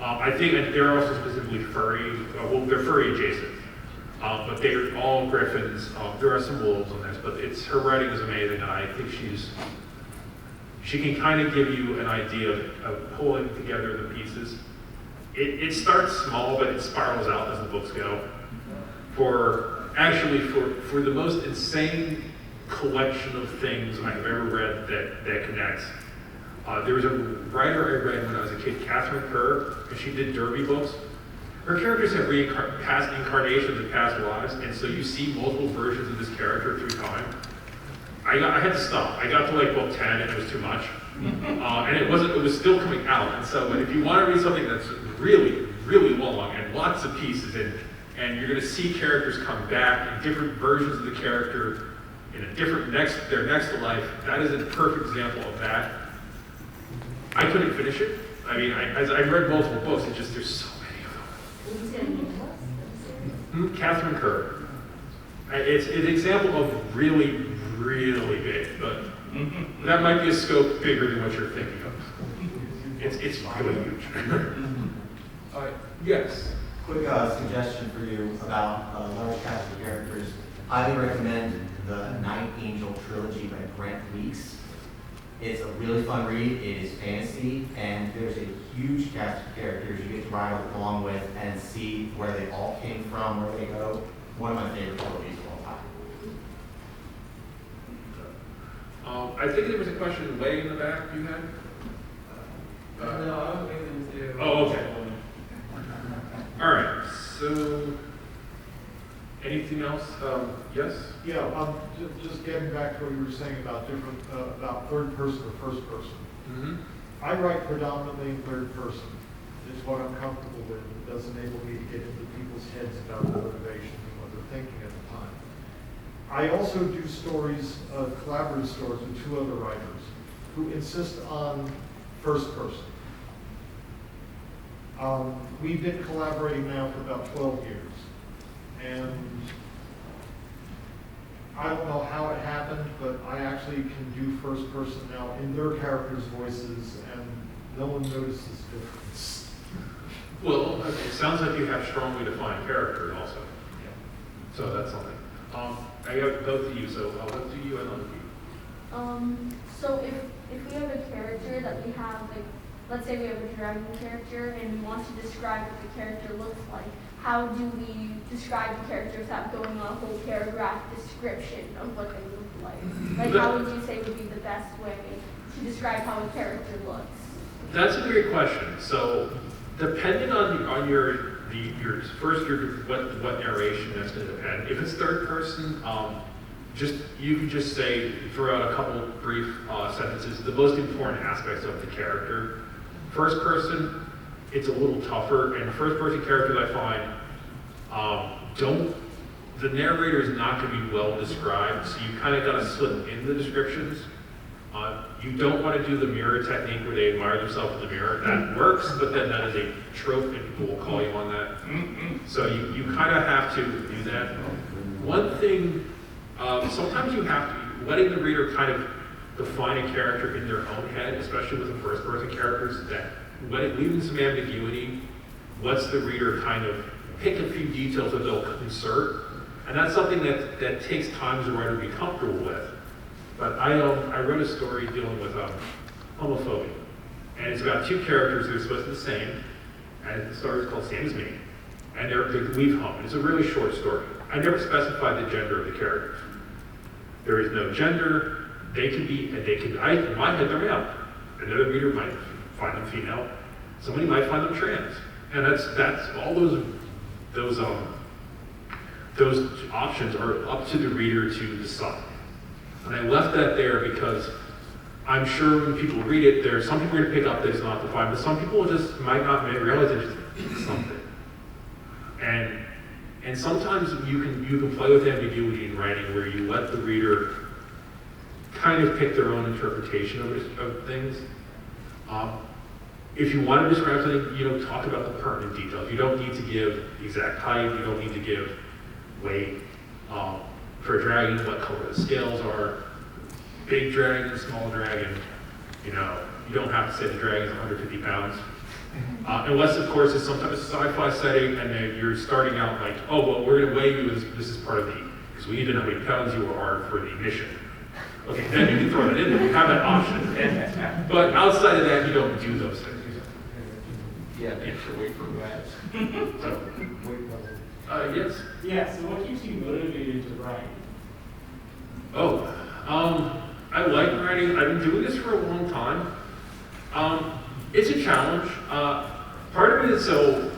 I think they're also specifically furry. Well, they're furry adjacent, but they're all griffins. There are some wolves on this, but her writing is amazing, and I think she can kind of give you an idea of pulling together the pieces. It starts small, but it spirals out as the books go. For the most insane collection of things I've ever read that connects. There was a writer I read when I was a kid, Catherine Kerr, and she did Derby books. Her characters have past incarnations of past lives, and so you see multiple versions of this character through time. I had to stop. I got to like book 10 and it was too much. And it was still coming out. And so, but if you want to read something that's really, really long and lots of pieces and you're going to see characters come back in different versions of the character in a different their next life, that is a perfect example of that. I couldn't finish it. I mean, as I read multiple books, it's just there's so many of them. Catherine Kerr. It's an example of really, really big, but that might be a scope bigger than what you're thinking of. It's really huge. All right. Yes. Quick suggestion for you about large cast of characters. Highly recommend the Night Angel trilogy by Grant Weeks. It's a really fun read. It is fantasy, and there's a huge cast of characters you get to ride along with and see where they all came from, where they go. One of my favorite trilogies of all time. I think there was a question way in the back you had. No, I don't think they do. Oh, okay. All right. So, anything else? Yes. Yeah. Just getting back to what you were saying about about third person or first person. Mm-hmm. I write predominantly in third person. It's what I'm comfortable with. It does enable me to get into people's heads about their motivations and what they're thinking at the time. I also do stories, collaborative stories with 2 other writers who insist on first person. We've been collaborating now for about 12 years. And I don't know how it happened, but I actually can do first person now in their characters' voices, and no one notices the difference. Well, it sounds like you have strongly defined characters also. Yeah. So that's something. I got both of you, so what do you and other people? So if we have a character that we have, like, let's say we have a dragon character and we want to describe what the character looks like, how do we describe the character without going on a whole paragraph description of what they look like? Like, how would you say would be the best way to describe how a character looks? That's a great question. So, depending on what narration that's going to depend. If it's third person, you can just say, throw out a couple brief sentences, the most important aspects of the character. First person, it's a little tougher, and first person characters I find the narrator is not going to be well described, so you kind of got to slip in the descriptions. You don't want to do the mirror technique where they admire themselves in the mirror. That works, but then that is a trope and people will call you on that. So you kind of have to do that. One thing, sometimes you have to, letting the reader kind of define a character in their own head, especially with the first person characters, that leaving some ambiguity lets the reader kind of pick a few details that they'll insert. And that's something that takes time as a writer to be comfortable with. But I wrote a story dealing with homophobia. And it's about 2 characters that are supposed to be the same. And the story is called Same as Me. And they leave home. And it's a really short story. I never specified the gender of the characters. There is no gender. They can be, in my head, they're male. Another reader might find them female. Somebody might find them trans. And that's all those options are up to the reader to decide. And I left that there because I'm sure when people read it, some people are going to pick up that it's not defined, but some people just might not realize it's something. And sometimes you can play with ambiguity in writing where you let the reader kind of pick their own interpretation of things. If you want to describe something, you know, talk about the pertinent details. You don't need to give exact height. You don't need to give weight. For a dragon, what color the scales are. Big dragon, small dragon. You know, you don't have to say the dragon's 150 pounds. Unless, of course, it's some type of sci-fi setting and then you're starting out like, oh, well, we're going to weigh you as this is part of the, because we need to know how many pounds you are for the mission. Okay, then you can throw that in there. You have that option. But outside of that, you don't do those things. Yeah, thanks for waiting for that. So, yes. Yeah, so what keeps you motivated to write? I like writing. I've been doing this for a long time. It's a challenge. Part of it is so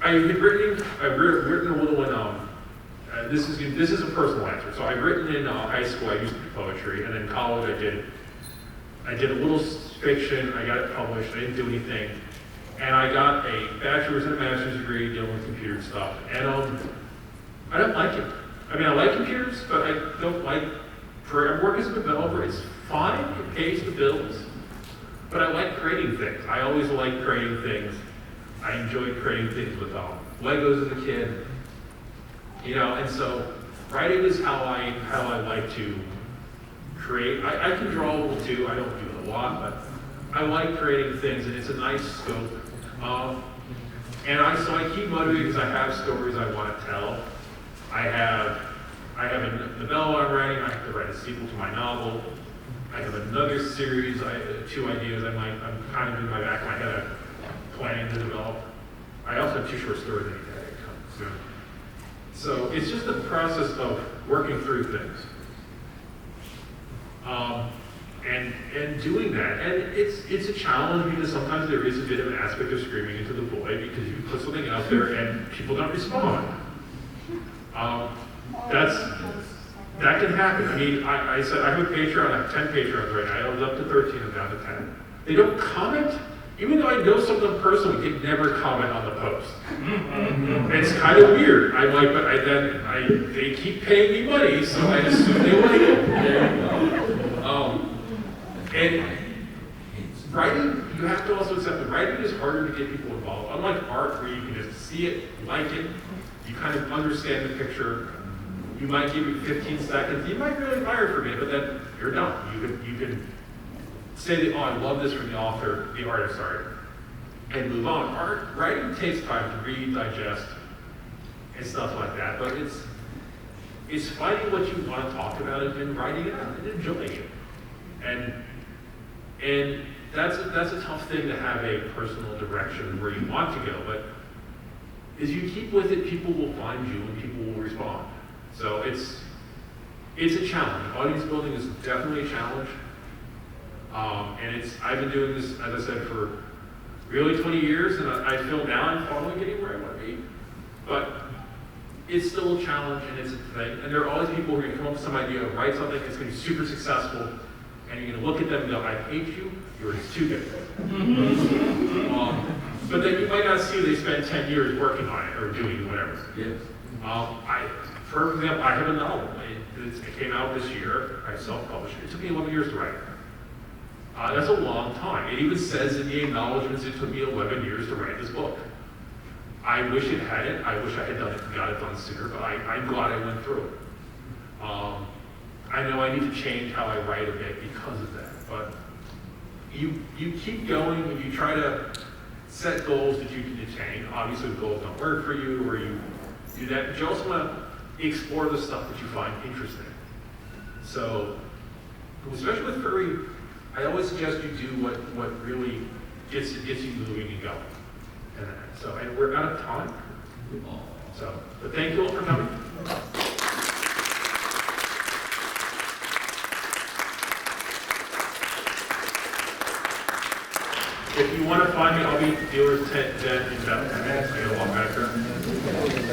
I've written a little in this is a personal answer. So I've written in high school. I used to do poetry, and in college I did a little fiction. I got it published. I didn't do anything, and I got a bachelor's and a master's degree dealing with computer stuff. And I don't like it. I mean, I like computers, but I don't like. I work as a developer. It's fine. It pays the bills. But I like creating things. I always like creating things. I enjoyed creating things with Legos as a kid. You know, and so writing is how I like to create. I can draw a little too. I don't do it a lot, but I like creating things, and it's a nice scope. So I keep motivated because I have stories I want to tell. I have a novella I'm writing. I have to write a sequel to my novel. I have another series, 2 ideas I'm kind of in my back of my head, I'm planning to develop. I also have 2 short stories that come soon. So it's just the process of working through things. And doing that. And it's a challenge because sometimes there is a bit of an aspect of screaming into the void because you put something out there and people don't respond. That can happen. I mean, I said I have a Patreon, I have 10 Patreons right now. I was up to 13, I'm down to 10. They don't comment, even though I know some of them personally, they never comment on the post. It's kind of weird. I'm like, but they keep paying me money, so I assume they like it. And writing, you have to also accept that writing is harder to get people involved. Unlike art, where you can just see it, like it, you kind of understand the picture. You might give it 15 seconds. You might really fire for a minute, but then you're done. You can say that, oh, I love this from the author, the artist, sorry, and move on. Writing takes time to read, digest, and stuff like that. But it's finding what you want to talk about and writing it out and enjoying it. And that's a tough thing to have a personal direction where you want to go. But as you keep with it, people will find you and people will respond. So it's a challenge. Audience building is definitely a challenge. And I've been doing this, as I said, for really 20 years, and I feel now I'm finally getting where I want to be. But it's still a challenge, and it's a thing. And there are always people who are going to come up with some idea, write something that's going to be super successful, and you're going to look at them and go, I hate you, you're too good. But then you might not see they spent 10 years working on it, or doing whatever. Yes. For example, I have a novel. It came out this year. I self-published it. It took me 11 years to write. That's a long time. It even says in the acknowledgments it took me 11 years to write this book. I wish it hadn't. I wish I had done it, got it done sooner, but I'm glad I went through it. I know I need to change how I write a bit because of that, but you keep going and you try to set goals that you can attain. Obviously, the goals don't work for you, or you do that, but you also want to explore the stuff that you find interesting. So, especially with furry, I always suggest you do what really gets you moving and going. And we're out of time. So, but thank you all for coming. If you want to find me, I'll be at the dealer's tent in about 10 minutes. I got to walk back there.